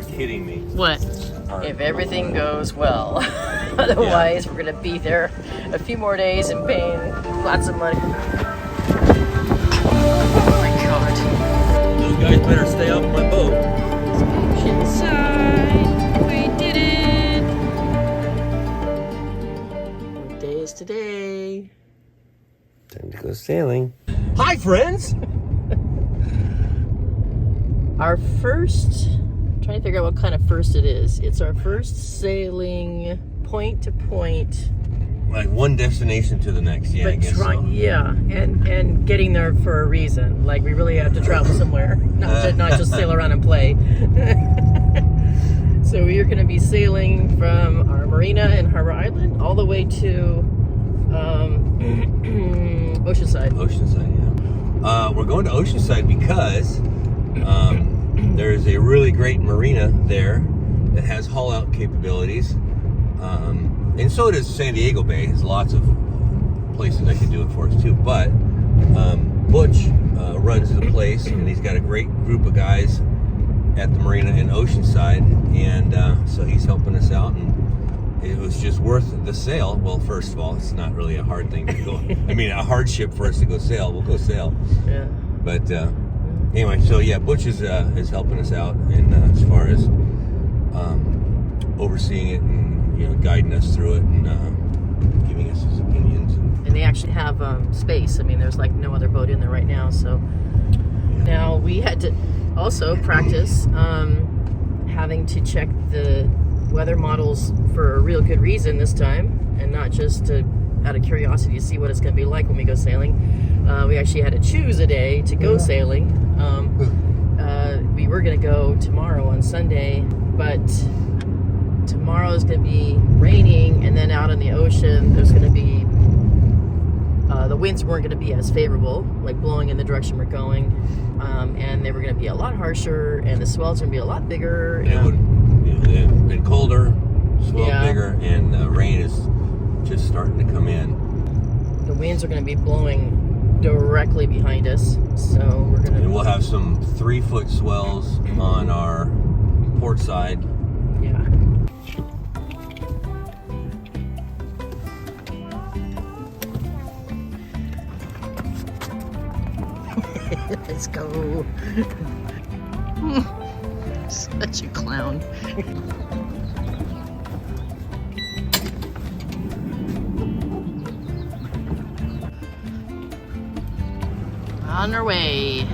you're kidding me. What? If everything goes well. Otherwise, we're gonna be there a few more days and paying lots of money. Oh my god. Those guys better stay off my boat. Oceanside. We did it. What day is today? Time to go sailing. Hi, friends! Our first, I'm trying to figure out what kind of first it is. It's our first sailing point to point. Like one destination to the next, yeah, I guess so. Yeah, and getting there for a reason. Like we really have to travel somewhere, not just sail around and play. So we are going to be sailing from our marina in Harbor Island all the way to Oceanside. Oceanside, yeah. We're going to Oceanside because there's a really great marina there that has haul-out capabilities. And so does San Diego Bay. Has lots of places that can do it for us too. But Butch runs the place, and he's got a great group of guys at the marina in Oceanside, and so he's helping us out, and it was just worth the sail. Well, first of all, it's not really a hard thing to go. I mean, a hardship for us to go sail. We'll go sail. Yeah. But anyway, so yeah, Butch is helping us out, and as far as overseeing it and guiding us through it and giving us his opinions. And they actually have space. I mean, there's like no other boat in there right now. So now we had to also practice having to check the weather models for a real good reason this time, and not just out of curiosity to see what it's going to be like when we go sailing. We actually had to choose a day to go sailing. We were going to go tomorrow on Sunday, but tomorrow is going to be raining, and then out in the ocean there's going to be the winds weren't going to be as favorable, like blowing in the direction we're going, and they were going to be a lot harsher, and the swells are going to be a lot bigger. It would have been colder, swell bigger, and the rain is just starting to come in. The winds are going to be blowing directly behind us, so we're going to... And we'll have some 3-foot swells on our port side. Yeah. Let's go. Such a clown. On our way.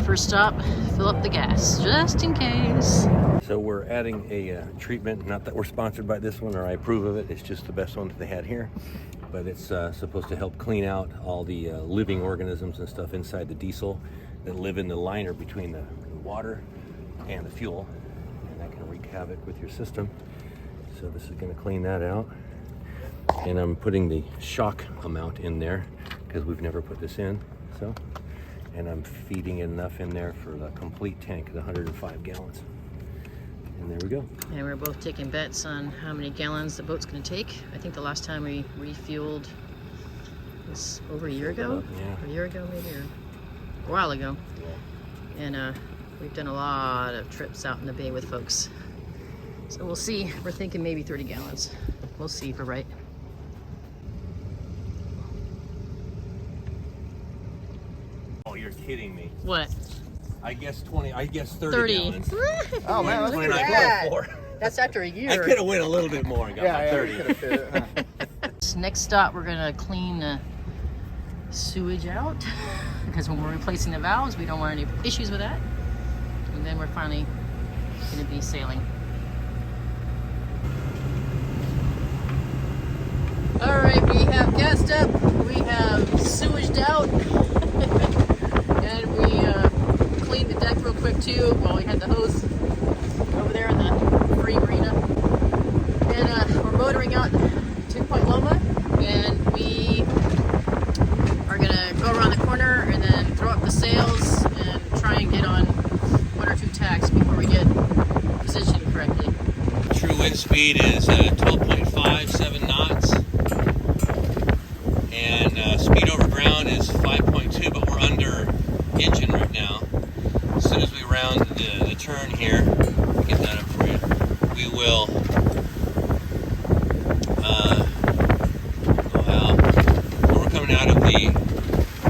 First stop, fill up the gas, just in case. So we're adding a treatment, not that we're sponsored by this one or I approve of it, it's just the best one that they had here. But it's supposed to help clean out all the living organisms and stuff inside the diesel that live in the liner between the water and the fuel. And that can wreak havoc with your system. So this is going to clean that out. And I'm putting the shock amount in there because we've never put this in. So, and I'm feeding enough in there for the complete tank, the 105 gallons. And there we go. And we're both taking bets on how many gallons the boat's going to take. I think the last time we refueled was over a year ago. Yeah. A year ago, maybe, or a while ago. Yeah. And we've done a lot of trips out in the bay with folks. So we'll see. We're thinking maybe 30 gallons. We'll see if we're right. Oh, you're kidding me. What? I guess 20, I guess 30 gallons. Oh man, look at that. That's after a year. I could have went a little bit more and got my 30. Yeah, fit it, huh? Next stop, we're gonna clean the sewage out because when we're replacing the valves, we don't want any issues with that. And then we're finally gonna be sailing. All right, we have gassed up, we have sewaged out, and we cleaned the deck real quick too while we had the hose over there in the free marina. And we're motoring out to Point Loma, and we are gonna go around the corner and then throw up the sails and try and get on 1 or 2 tacks before we get positioned correctly. True wind speed is 12.57 knots. And speed over ground is 5.2, but we're under engine right now. As soon as we round the turn here, get that up for you. We will go out. We're coming out of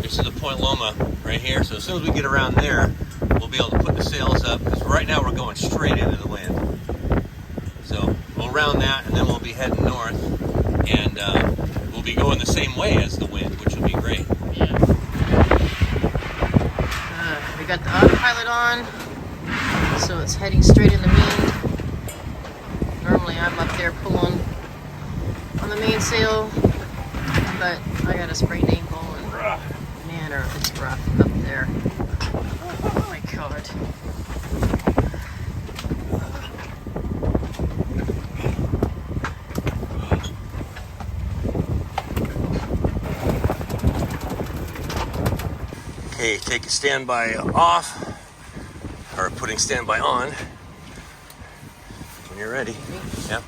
this is the Point Loma right here. So as soon as we get around there, we'll be able to put the sails up, because right now we're going straight into the wind. So we'll round that, and then we'll be heading north, and we'll be going the same way as the wind, which will be great. Yeah. We got the autopilot on, so it's heading straight in the wind. Normally I'm up there pulling on the mainsail, but I got a sprained ankle, and man, it's rough up there. Oh my god. Okay, take a standby off, or putting standby on when you're ready. Yep.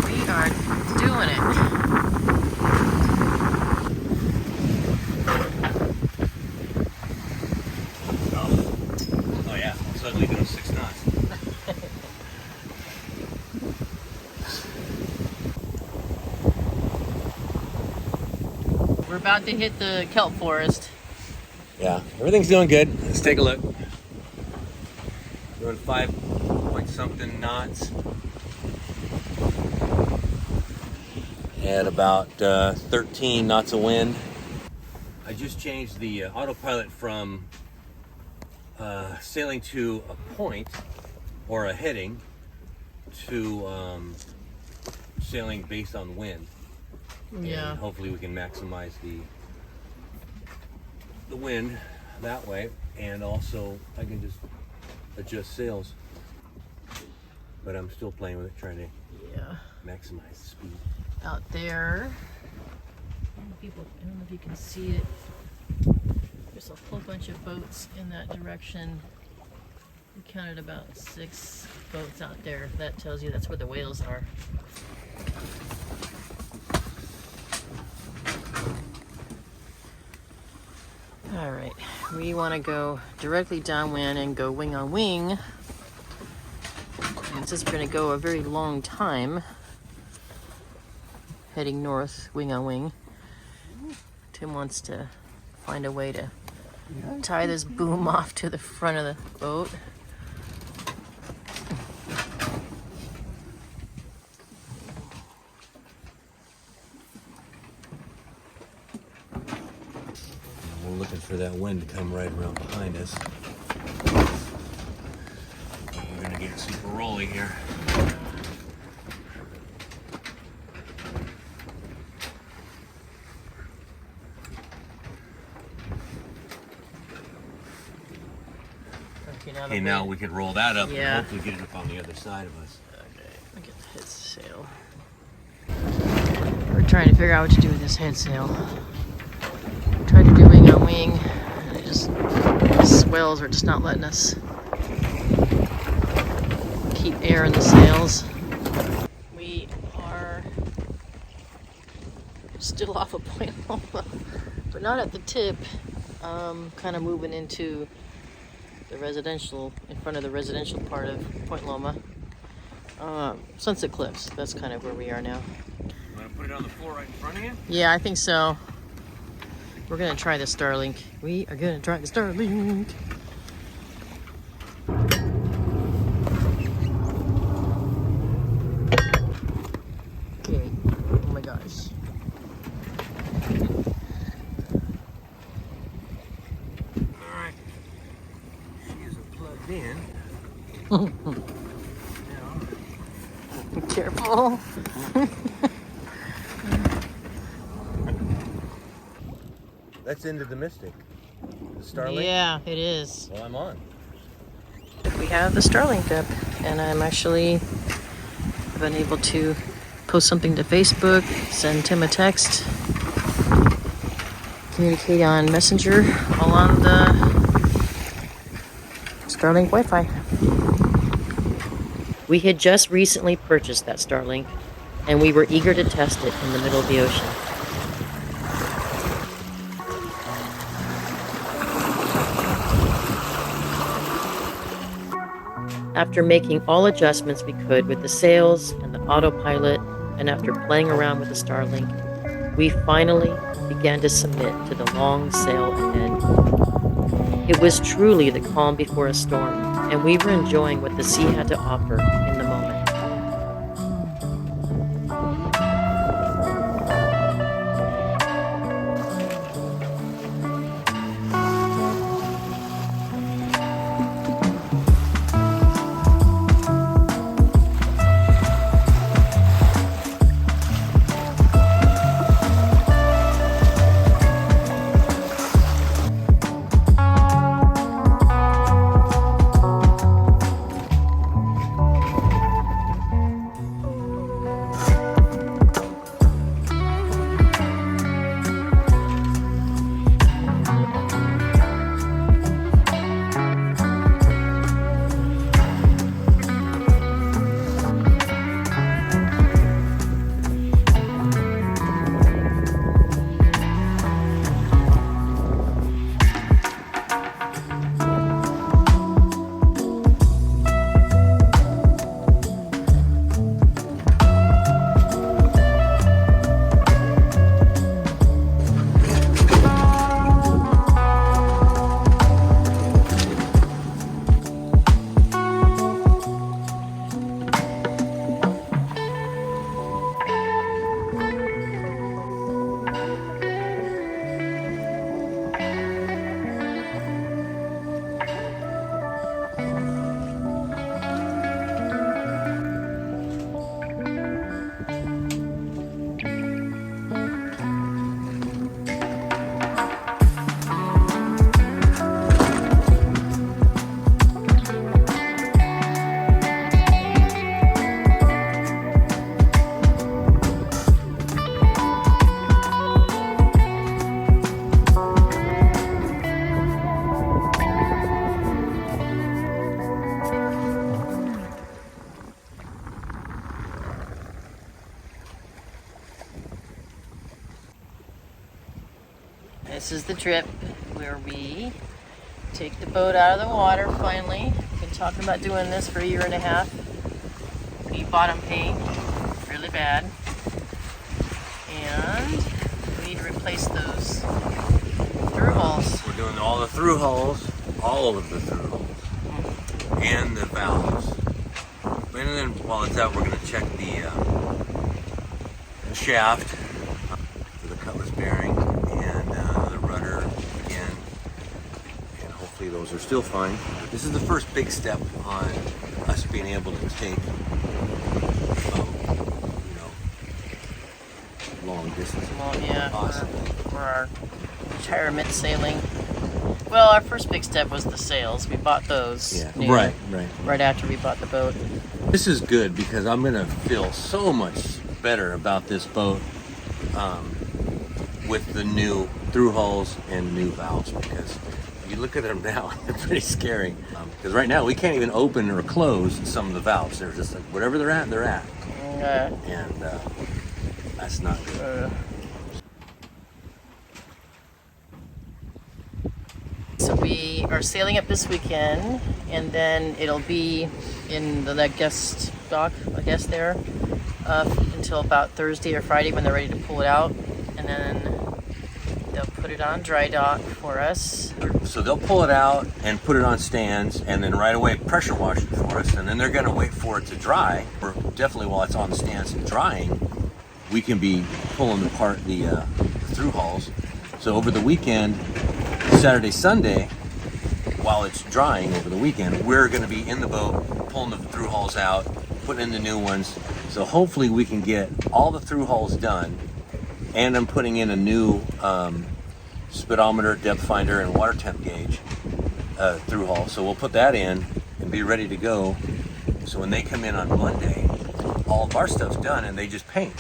We are doing it. Oh yeah, suddenly doing 6 knots. We're about to hit the kelp forest. Yeah, everything's doing good. Let's take a look. Doing 5 point something knots. At about 13 knots of wind. I just changed the autopilot from sailing to a point or a heading to sailing based on wind. Yeah. And hopefully we can maximize the wind that way, and also I can just adjust sails. But I'm still playing with it, trying to maximize the speed. Out there, I don't know if you can see it. There's a whole bunch of boats in that direction. We counted about 6 boats out there. That tells you that's where the whales are. All right, we want to go directly downwind and go wing on wing. And since we're going to go a very long time heading north, wing on wing, Tim wants to find a way to tie this boom off to the front of the boat. We're looking for that wind to come right around behind us. We're gonna get super rolly here. Okay, now we could roll that up and hopefully get it up on the other side of us. Okay, I'll get the head sail. We're trying to figure out what to do with this head sail. Tried to do wing on wing, and it just, the swells are just not letting us keep air in the sails. We are still off of Point Loma, but not at the tip. Kind of moving into the residential, in front of the residential part of Point Loma. Sunset Cliffs, that's kind of where we are now. You want to put it on the floor right in front of you? Yeah, I think so. We're gonna try the Starlink. We are gonna try the Starlink. Okay, oh my gosh. Alright. She isn't plugged in. Be careful. That's into the Mystic. The Starlink? Yeah, it is. Well, I'm on. We have the Starlink up, and I'm actually been able to post something to Facebook, send Tim a text, communicate on Messenger, all on the Starlink Wi-Fi. We had just recently purchased that Starlink, and we were eager to test it in the middle of the ocean. After making all adjustments we could with the sails and the autopilot, and after playing around with the Starlink, we finally began to submit to the long sail ahead. It was truly the calm before a storm, and we were enjoying what the sea had to offer in the moment. This is the trip where we take the boat out of the water finally. Been talking about doing this for a year and a half. We bottom pain really bad. And we need to replace those through hulls. We're doing all the through hulls, all of the through hulls, and the valves. And then while it's out, we're going to check the shaft for the cutlass bearing and the rudder again. And hopefully those are still fine. This is the first big step on us being able to take, long distance. Well, yeah, possibly. for our retirement sailing. Well, our first big step was the sails. We bought those. Yeah, new, right after we bought the boat. This is good because I'm gonna feel so much better about this boat with the new through hulls and new valves, because if you look at them now, they're pretty scary. Because right now we can't even open or close some of the valves. They're just like whatever they're at, and that's not good. So we are sailing up this weekend, and then it'll be in the guest dock, I guess, there until about Thursday or Friday when they're ready to pull it out, and then they'll put it on dry dock for us. So they'll pull it out and put it on stands, and then right away pressure wash it for us, and then they're going to wait for it to dry. Or definitely while it's on the stands and drying, we can be pulling apart the through hulls. So over the weekend, Saturday, Sunday, while it's drying over the weekend, we're going to be in the boat pulling the through hulls out, putting in the new ones. So hopefully we can get all the through hulls done, and I'm putting in a new speedometer, depth finder, and water temp gauge through hull. So we'll put that in and be ready to go. So when they come in on Monday, all of our stuff's done and they just paint.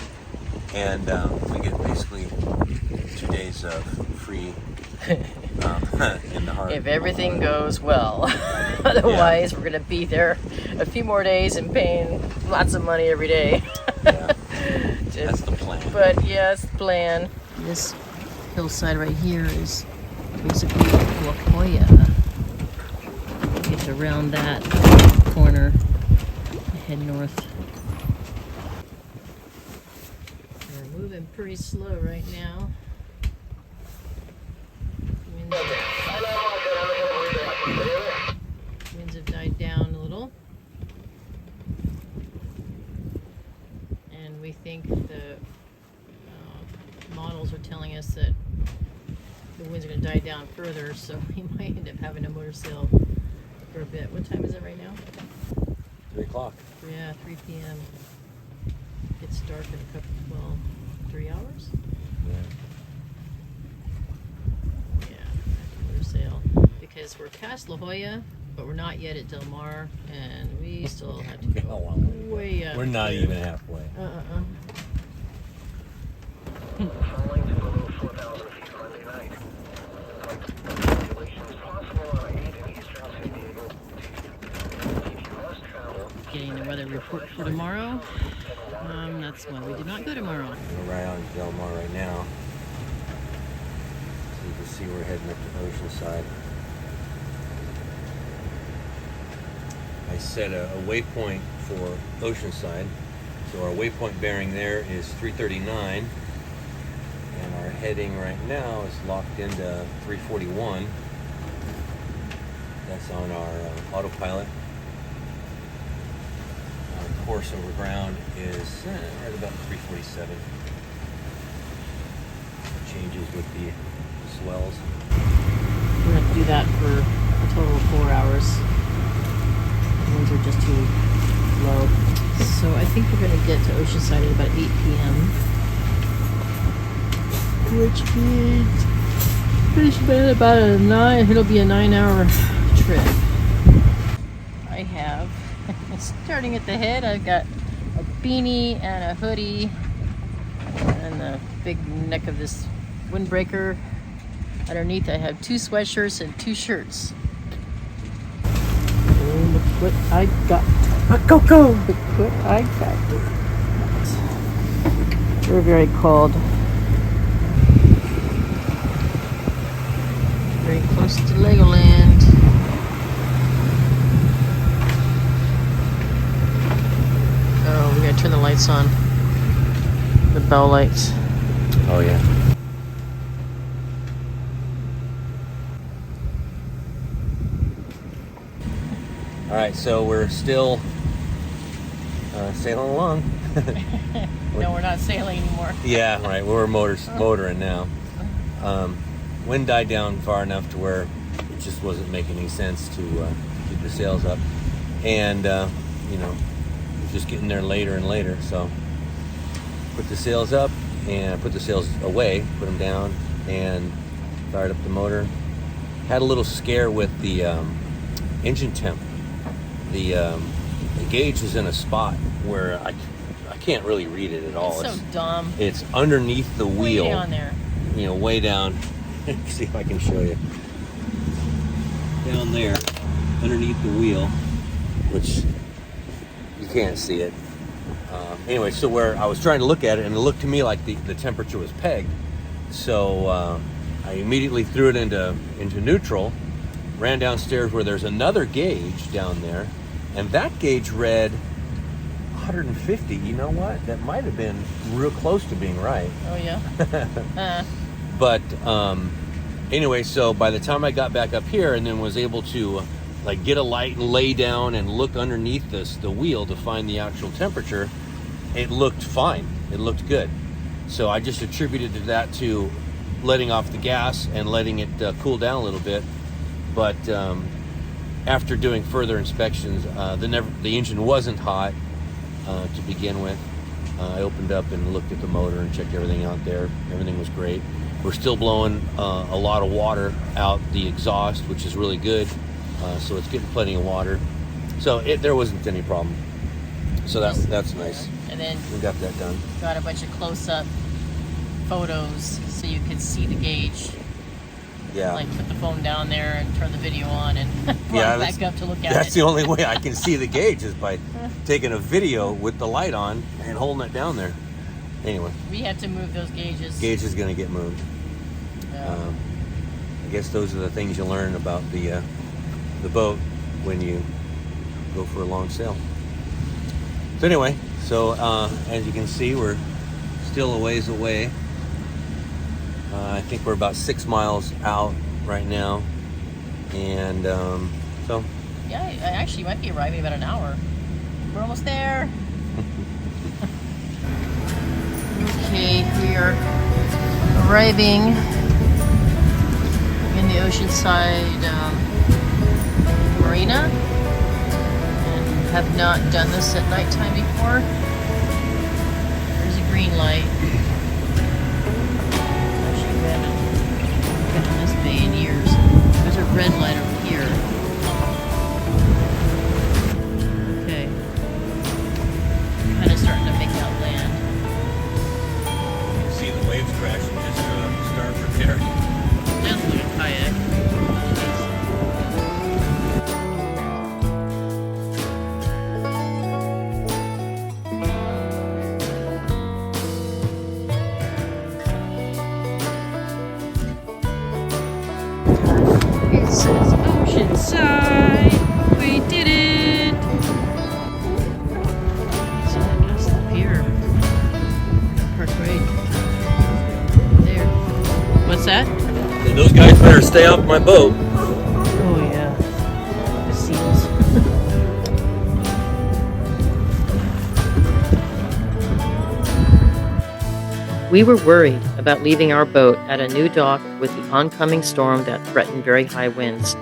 And we get basically 2 days of free in the heart. If everything goes well. Otherwise, we're gonna be there a few more days and paying lots of money every day. Yeah. That's the plan. But yeah, it's the plan. This hillside right here is basically La Jolla. Get around that corner, head north. We're moving pretty slow right now. Winds have died down a little. And we think the models are telling us that the winds are going to die down further, so we might end up having a motor sail for a bit. What time is it right now? 3 o'clock. Yeah, 3 p.m. It's dark in a couple, 3 hours? Yeah, motor sail. Because we're past La Jolla, but we're not yet at Del Mar, and we still have to go way up. We're not even halfway. Getting the weather report for tomorrow. That's why we did not go tomorrow. We're right on Del Mar right now. So you can see we're heading up to Oceanside. I set a waypoint for Oceanside. So our waypoint bearing there is 339. And our heading right now is locked into 341. That's on our autopilot. Our course over ground is right about 347. Changes with the swells. We're going to do that for a total of 4 hours. The winds are just too low. So I think we're going to get to Oceanside at about 8 p.m. Which means it's been about it'll be a 9-hour trip. I have, starting at the head, I've got a beanie and a hoodie and the big neck of this windbreaker. Underneath I have 2 sweatshirts and 2 shirts. And look what I got. Go! Look what I got. We're very cold. Very close to Legoland. Oh, we gotta turn the lights on. The bell lights. Oh yeah. All right, so we're still sailing along. No, we're not sailing anymore. Yeah, right. We're motoring now. Wind died down far enough to where it just wasn't making any sense to keep the sails up, and it was just getting there later and later. So put the sails up and put the sails away, put them down, and fired up the motor. Had a little scare with the engine temp. The gauge is in a spot where I can't really read it at all. It's so dumb. It's underneath the wheel. Way down there. Way down. See if I can show you. Down there, underneath the wheel, which you can't see it. Anyway, so where I was trying to look at it, and it looked to me like the temperature was pegged. So I immediately threw it into neutral, ran downstairs where there's another gauge down there, and that gauge read 150. You know what? That might have been real close to being right. Oh yeah. But anyway, so by the time I got back up here and then was able to get a light and lay down and look underneath the wheel to find the actual temperature, it looked fine. It looked good. So I just attributed that to letting off the gas and letting it cool down a little bit. But after doing further inspections, the engine wasn't hot to begin with. I opened up and looked at the motor and checked everything out there. Everything was great. We're still blowing a lot of water out the exhaust, which is really good. So it's getting plenty of water. So there wasn't any problem. So that's nice. And then we got that done. Got a bunch of close-up photos so you could see the gauge. Yeah. Like put the phone down there and turn the video on and Yeah, run back up to look at That's it. the only way I can see the gauge is by taking a video with the light on and holding it down there. Anyway, We had to move those gauges. gauge is going to get moved. Yeah. I guess those are the things you learn about the boat when you go for a long sail. So anyway, as you can see, we're still a ways away. I think we're about 6 miles out right now, and so Yeah, I actually might be arriving about an hour. We're almost there. Okay, we are arriving in the Oceanside marina, and have not done this at nighttime before. There's a green light. Actually, we haven't been in this bay in years. There's a red light over here. Okay. Kind of starting to make out land. see the waves crashing just start from there. Doesn't look like a kayak. It says Oceanside. We did it. So that's the pier. Park right there. What's that? Those guys better stay off my boat. Oh yeah, the seals. We were worried about leaving our boat at a new dock with the oncoming storm that threatened very high winds.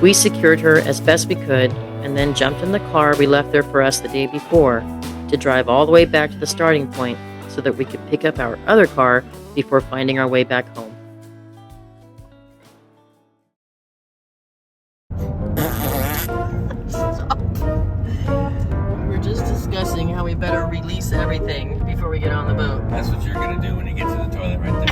We secured her as best we could and then jumped in the car we left there for us the day before to drive all the way back to the starting point so that we could pick up our other car before finding our way back home. We were just discussing how we better release everything before we get on the boat. That's what you're gonna do when you get to the toilet right there.